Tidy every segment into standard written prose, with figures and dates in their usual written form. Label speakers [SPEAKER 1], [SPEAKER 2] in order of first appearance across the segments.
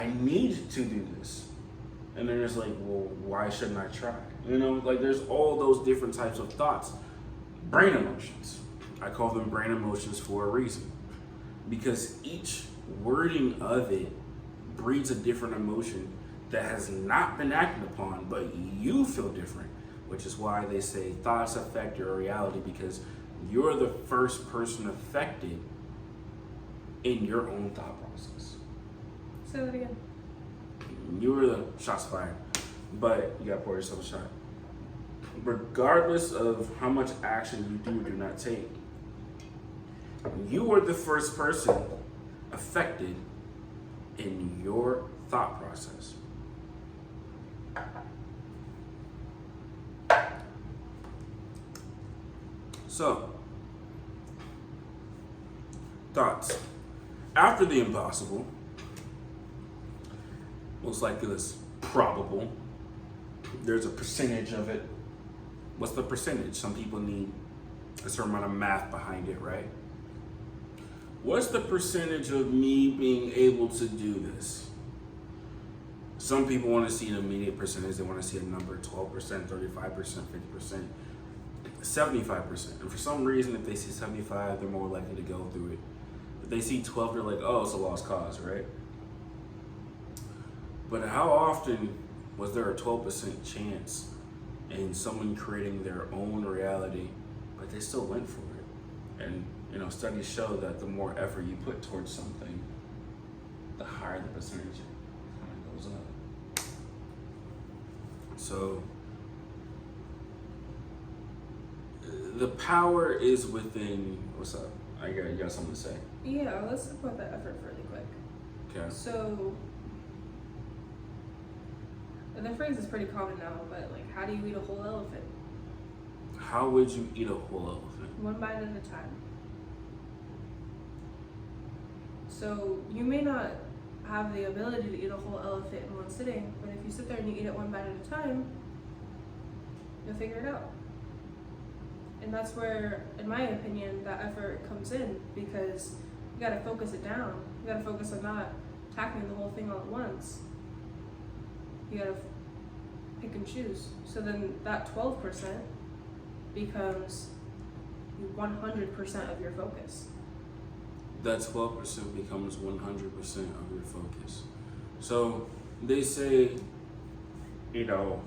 [SPEAKER 1] I need to do this. And then it's like, well, why shouldn't I try? You know, like there's all those different types of thoughts. Brain emotions. I call them brain emotions for a reason. Because each wording of it breeds a different emotion that has not been acted upon, but you feel different, which is why they say thoughts affect your reality, because you're the first person affected in your own thought process.
[SPEAKER 2] Say that again.
[SPEAKER 1] You were the shots fired, but you gotta pour yourself a shot. Regardless of how much action you do or do not take, you are the first person affected in your thought process. So, thoughts. After the impossible, most likely it's probable. There's a percentage of it. What's the percentage? Some people need a certain amount of math behind it, right? What's the percentage of me being able to do this? Some people want to see an immediate percentage. They want to see a number, 12%, 35%, 50%, 75%. And for some reason, if they see 75, they're more likely to go through it. If they see 12, they're like, oh, it's a lost cause, right? But how often was there a 12% chance in someone creating their own reality, but they still went for it? And you know, studies show that the more effort you put towards something, the higher the percentage kind of goes up. So the power is within. What's up? You got something to say?
[SPEAKER 2] Yeah, let's talk about that effort really quick.
[SPEAKER 1] Okay.
[SPEAKER 2] So, and the phrase is pretty common now, but like, how do you eat a whole elephant?
[SPEAKER 1] How would you eat a whole elephant?
[SPEAKER 2] One bite at a time. So you may not have the ability to eat a whole elephant in one sitting, but if you sit there and you eat it one bite at a time, you'll figure it out. And that's where, in my opinion, that effort comes in, because you gotta focus it down. You gotta focus on not tackling the whole thing all at once. You gotta pick and choose. So then that 12% becomes 100% of your focus.
[SPEAKER 1] That 12% becomes 100% of your focus. So they say, you know,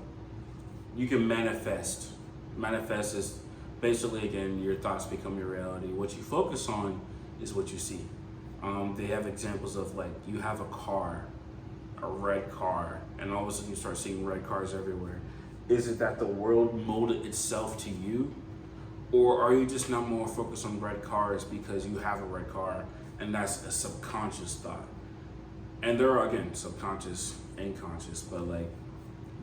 [SPEAKER 1] you can manifest. Manifest is basically, again, your thoughts become your reality. What you focus on is what you see. They have examples of, like, you have a car, a red car, and all of a sudden you start seeing red cars everywhere. Is it that the world molded itself to you? Or are you just now more focused on red cars because you have a red car, and that's a subconscious thought? And there are, again, subconscious and conscious, but like,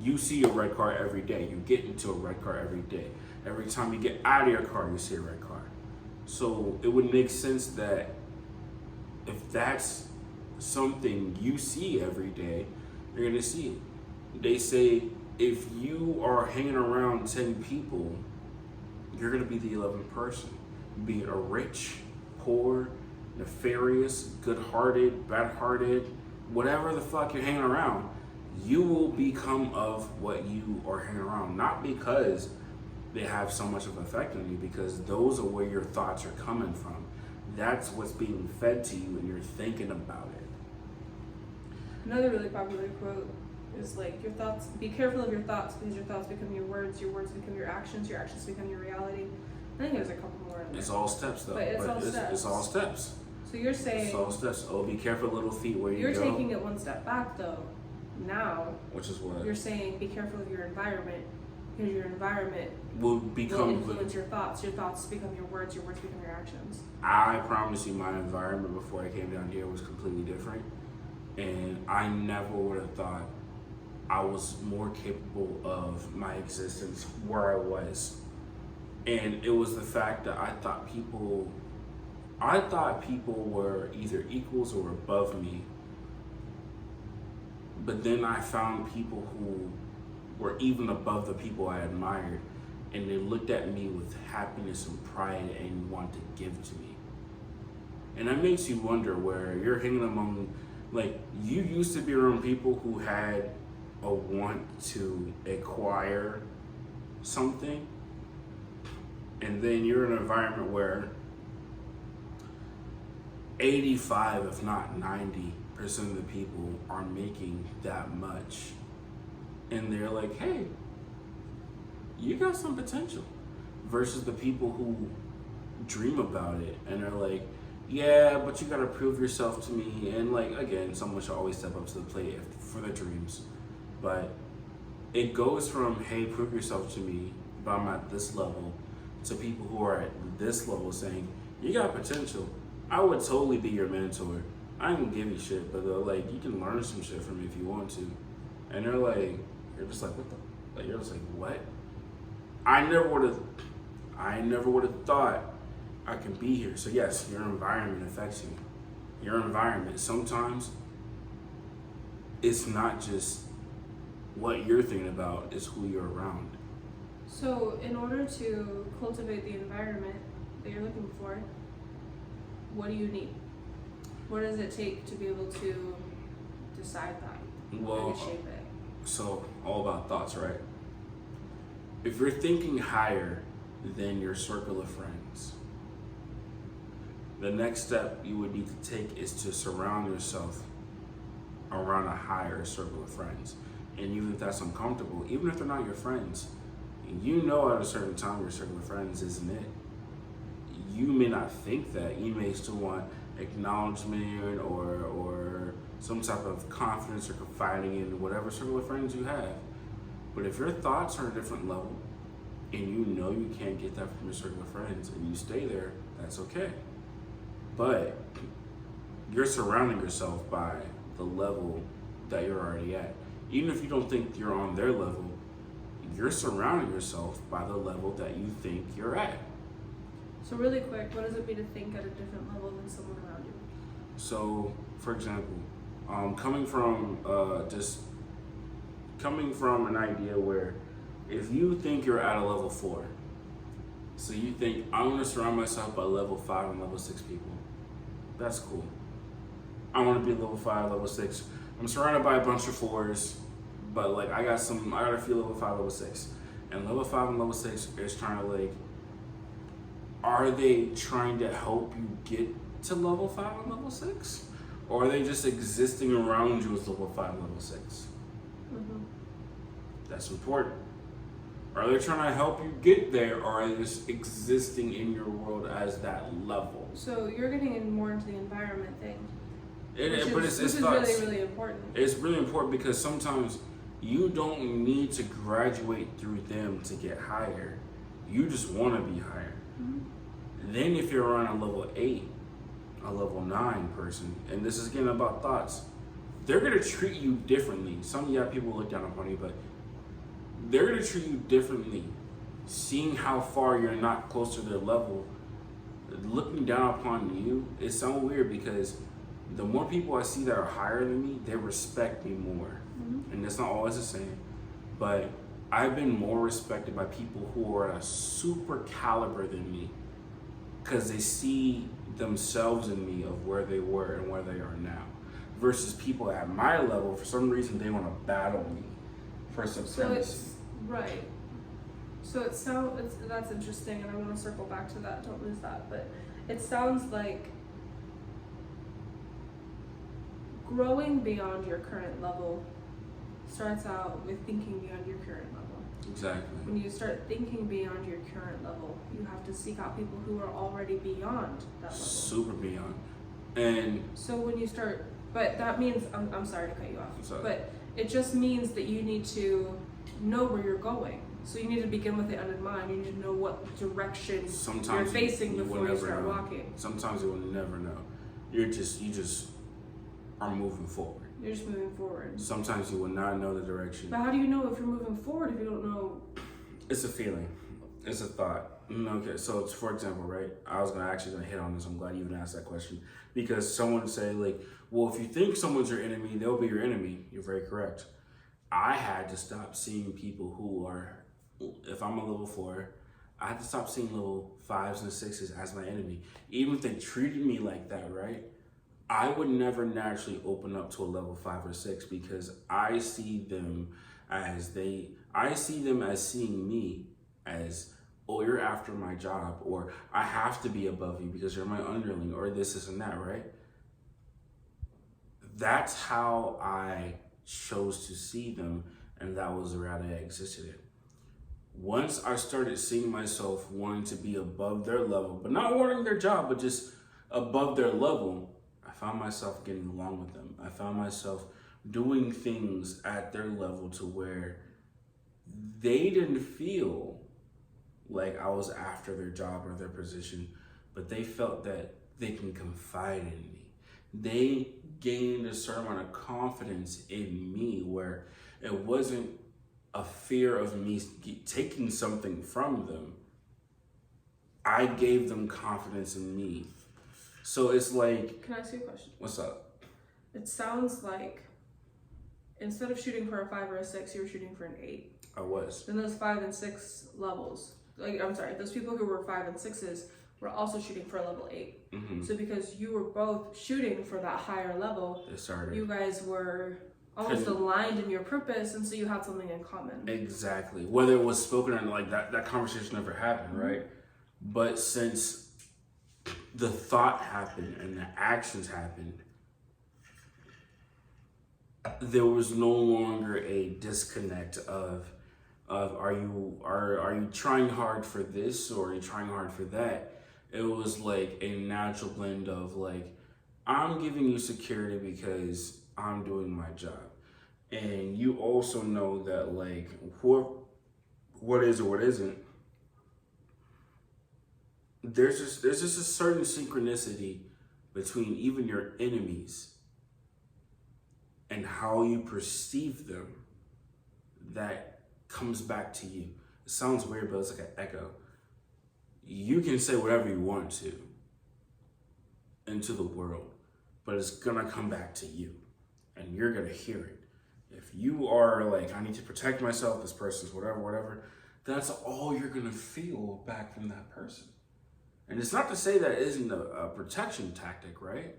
[SPEAKER 1] you see a red car every day. You get into a red car every day. Every time you get out of your car, you see a red car. So it would make sense that if that's something you see every day, you're gonna see it. They say if you are hanging around 10 people, you're gonna be the 11th person. Be it a rich, poor, nefarious, good-hearted, bad-hearted, whatever the fuck you're hanging around, you will become of what you are hanging around. Not because they have so much of an effect on you, because those are where your thoughts are coming from. That's what's being fed to you and you're thinking about it.
[SPEAKER 2] Another really popular quote is like, your thoughts, be careful of your thoughts, because your thoughts become your words become your actions become your reality. I think there's a couple more in there.
[SPEAKER 1] It's all steps though.
[SPEAKER 2] But it's all steps. So you're saying,
[SPEAKER 1] it's all steps. Oh, be careful, little feet, where you go.
[SPEAKER 2] You're taking it one step back though. Now,
[SPEAKER 1] which is what?
[SPEAKER 2] You're saying be careful of your environment, because your environment
[SPEAKER 1] will
[SPEAKER 2] influence your thoughts. Your thoughts become your words become your actions.
[SPEAKER 1] I promise you, my environment before I came down here was completely different. And I never would have thought I was more capable of my existence where I was. And it was the fact that I thought people were either equals or above me. But then I found people who were even above the people I admired, and they looked at me with happiness and pride and wanted to give to me. And that makes you wonder, where you're hanging among Like, you used to be around people who had a want to acquire something, and then you're in an environment where 85, if not 90% of the people are making that much. And they're like, hey, you got some potential. Versus the people who dream about it and are like, yeah, but you gotta prove yourself to me. And like, again, someone should always step up to the plate for their dreams. But it goes from, hey, prove yourself to me, but I'm at this level, to people who are at this level saying, you got potential. I would totally be your mentor. I ain't gonna give you shit, but like, you can learn some shit from me if you want to. And they're like, you're just like, what the? Like, you're just like, what? I never would have thought I can be here. So yes, your environment affects you. Your environment, sometimes it's not just what you're thinking about, it's who you're around.
[SPEAKER 2] So in order to cultivate the environment that you're looking for, what do you need? What does it take to be able to decide that?
[SPEAKER 1] Well,
[SPEAKER 2] and shape it?
[SPEAKER 1] So all about thoughts, right? If you're thinking higher than your circle of friends, the next step you would need to take is to surround yourself around a higher circle of friends. And even if that's uncomfortable, even if they're not your friends, you know at a certain time your circle of friends isn't it. You may not think that. You may still want acknowledgement or some type of confidence or confiding in whatever circle of friends you have. But if your thoughts are at a different level and you know you can't get that from your circle of friends and you stay there, that's okay. But you're surrounding yourself by the level that you're already at. Even if you don't think you're on their level, you're surrounding yourself by the level that you think you're at.
[SPEAKER 2] So really quick, what does it mean to think at a different level than someone around you?
[SPEAKER 1] So, for example, coming from an idea where if you think you're at a level 4, so you think I'm gonna surround myself by level 5 and level 6 people. That's cool. I want to be level 5, level 6. I'm surrounded by a bunch of 4s, but like I got a few level 5, level 6, and level 5 and level 6 is trying to like. Are they trying to help you get to level 5 and level 6? Or are they just existing around you as level 5 and level 6?
[SPEAKER 2] Mm-hmm.
[SPEAKER 1] That's important. Are they trying to help you get there, or are they just existing in your world as that level?
[SPEAKER 2] So you're getting in more into the environment thing.
[SPEAKER 1] Which is
[SPEAKER 2] really, really important.
[SPEAKER 1] It's really important because sometimes you don't need to graduate through them to get higher. You just want to be higher. Mm-hmm. Then if you're around a level 8, a level 9 person, and this is again about thoughts, they're going to treat you differently. Some people look down upon you, but they're going to treat you differently. Seeing how far you're not close to their level, looking down upon you, it sounds weird because the more people I see that are higher than me, they respect me more. Mm-hmm. And that's not always the same, but I've been more respected by people who are at a super caliber than me because they see themselves in me of where they were and where they are now, versus people at my level, for some reason they want to battle me for supremacy.
[SPEAKER 2] Right. So that's interesting, and I want to circle back to that. Don't lose that. But it sounds like growing beyond your current level starts out with thinking beyond your current level.
[SPEAKER 1] Exactly.
[SPEAKER 2] When you start thinking beyond your current level, you have to seek out people who are already beyond that level. Super
[SPEAKER 1] beyond. And
[SPEAKER 2] so when you start, but that means, I'm sorry to cut you off, but it just means that you need to know where you're going. So you need to begin with the end in mind. You need to know what direction you're facing before you start walking.
[SPEAKER 1] Sometimes you will never know. You just are moving forward.
[SPEAKER 2] You're just moving forward.
[SPEAKER 1] Sometimes you will not know the direction.
[SPEAKER 2] But how do you know if you're moving forward if you don't know?
[SPEAKER 1] It's a feeling. It's a thought. Okay, so it's, for example, right? I was gonna hit on this. I'm glad you even asked that question. Because someone say like, well, if you think someone's your enemy, they'll be your enemy. You're very correct. I had to stop seeing people who are, if I'm a level 4, I had to stop seeing level 5s and 6s as my enemy. Even if they treated me like that, right? I would never naturally open up to a level 5 or 6 because I see them I see them as seeing me as, oh, you're after my job, or I have to be above you because you're my underling, or this and that, right? That's how I chose to see them, and that was the reality I existed in. Once I started seeing myself wanting to be above their level, but not wanting their job, but just above their level, I found myself getting along with them. I found myself doing things at their level to where they didn't feel like I was after their job or their position, but they felt that they can confide in me. They gained a certain amount of confidence in me where it wasn't a fear of me taking something from them. I gave them confidence in me. So it's like...
[SPEAKER 2] Can I ask you a question?
[SPEAKER 1] What's up?
[SPEAKER 2] It sounds like instead of shooting for a 5 or a 6, you were shooting for an 8.
[SPEAKER 1] I was.
[SPEAKER 2] Then those 5 and 6 levels, those people who were 5 and 6s were also shooting for a level 8.
[SPEAKER 1] Mm-hmm.
[SPEAKER 2] So because you were both shooting for that higher level, you guys were almost aligned in your purpose, and so you had something in common.
[SPEAKER 1] Exactly. Whether it was spoken or like that conversation never happened, right? But since the thought happened and the actions happened, there was no longer a disconnect of are you trying hard for this or are you trying hard for that? It was like a natural blend of like, I'm giving you security because I'm doing my job. And you also know that like what is or what isn't, there's just a certain synchronicity between even your enemies and how you perceive them that comes back to you. It sounds weird, but it's like an echo. You can say whatever you want to into the world, but it's gonna come back to you and you're gonna hear it. If you are like, I need to protect myself, this person's whatever, that's all you're gonna feel back from that person. And it's not to say that it isn't a protection tactic, right?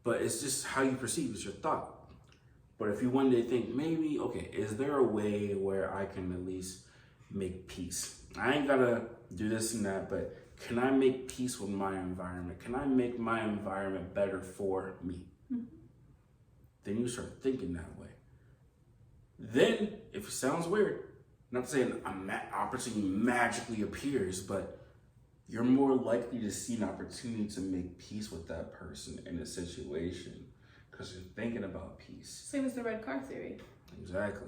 [SPEAKER 1] But it's just how you perceive, it's your thought. But if you one day think, maybe, okay, is there a way where I can at least make peace? I ain't gotta do this and that, but can I make peace with my environment? Can I make my environment better for me? Mm-hmm. Then you start thinking that way. Then, if it sounds weird, not saying an opportunity magically appears, but you're more likely to see an opportunity to make peace with that person in a situation because you're thinking about peace.
[SPEAKER 2] Same as the red car theory.
[SPEAKER 1] Exactly.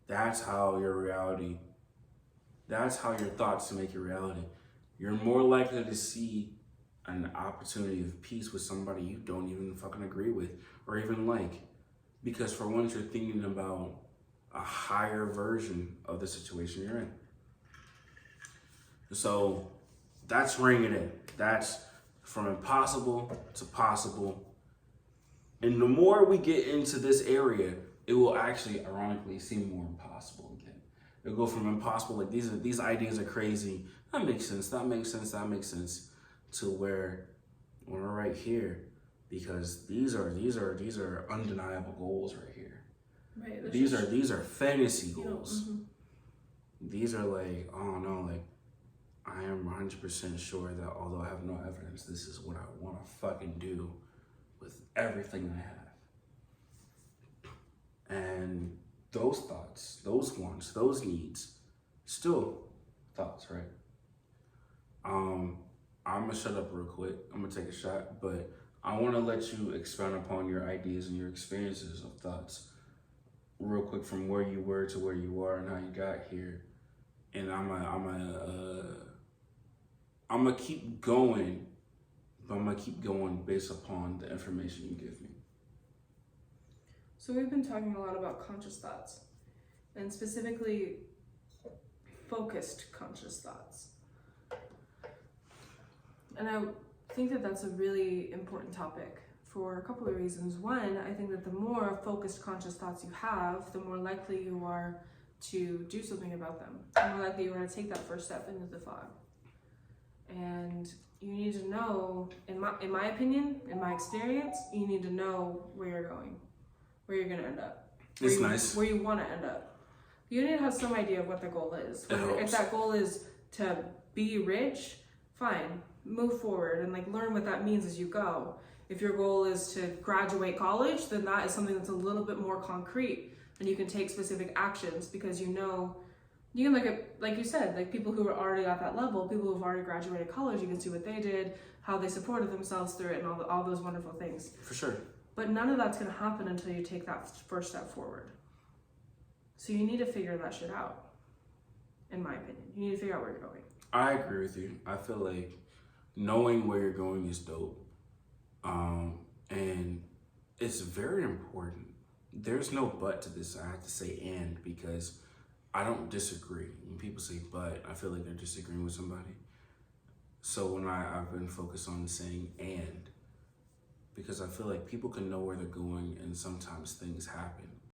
[SPEAKER 1] That's how your reality, that's how your thoughts make your reality. You're more likely to see an opportunity of peace with somebody you don't even fucking agree with or even like. Because for once you're thinking about a higher version of the situation you're in. So that's ringing in. That's from impossible to possible. And the more we get into this area, it will actually ironically seem more impossible again. It'll go from impossible, like these ideas are crazy. That makes sense, that makes sense, that makes sense. To where we're right here. Because these are undeniable goals right here.
[SPEAKER 2] Right.
[SPEAKER 1] These are fantasy goals. Mm-hmm. These are like, oh no, like I am 100% sure that although I have no evidence, this is what I want to fucking do with everything I have. And those thoughts, those wants, those needs, still thoughts, right? I'm gonna shut up real quick. I'm gonna take a shot, but I want to let you expound upon your ideas and your experiences of thoughts real quick from where you were to where you are and how you got here. And I'm gonna keep going, but I'm gonna keep going based upon the information you give me.
[SPEAKER 2] So we've been talking a lot about conscious thoughts, and specifically focused conscious thoughts. And I think that that's a really important topic for a couple of reasons. One, I think that the more focused conscious thoughts you have, the more likely you are to do something about them. The more likely you are to take that first step into the fog. And you need to know, in my opinion, in my experience, you need to know where you're going, where you're gonna end up.
[SPEAKER 1] It's nice.
[SPEAKER 2] Where you want to end up. You need to have some idea of what the goal is. If that goal is to be rich, fine, move forward and like learn what that means as you go. If your goal is to graduate college, then that is something that's a little bit more concrete and you can take specific actions because you know you can look at, like you said, like people who are already at that level, people who've already graduated college, you can see what they did, how they supported themselves through it, and all those wonderful things.
[SPEAKER 1] For sure.
[SPEAKER 2] But none of that's going to happen until you take that first step forward. So you need to figure that shit out, in my opinion. You need to figure out where you're going.
[SPEAKER 1] I agree with you. I feel like knowing where you're going is dope. And it's very important. There's no but to this. I have to say and because I don't disagree. When people say but, I feel like they're disagreeing with somebody. So when I've been focused on saying and, because I feel like people can know where they're going and sometimes things happen.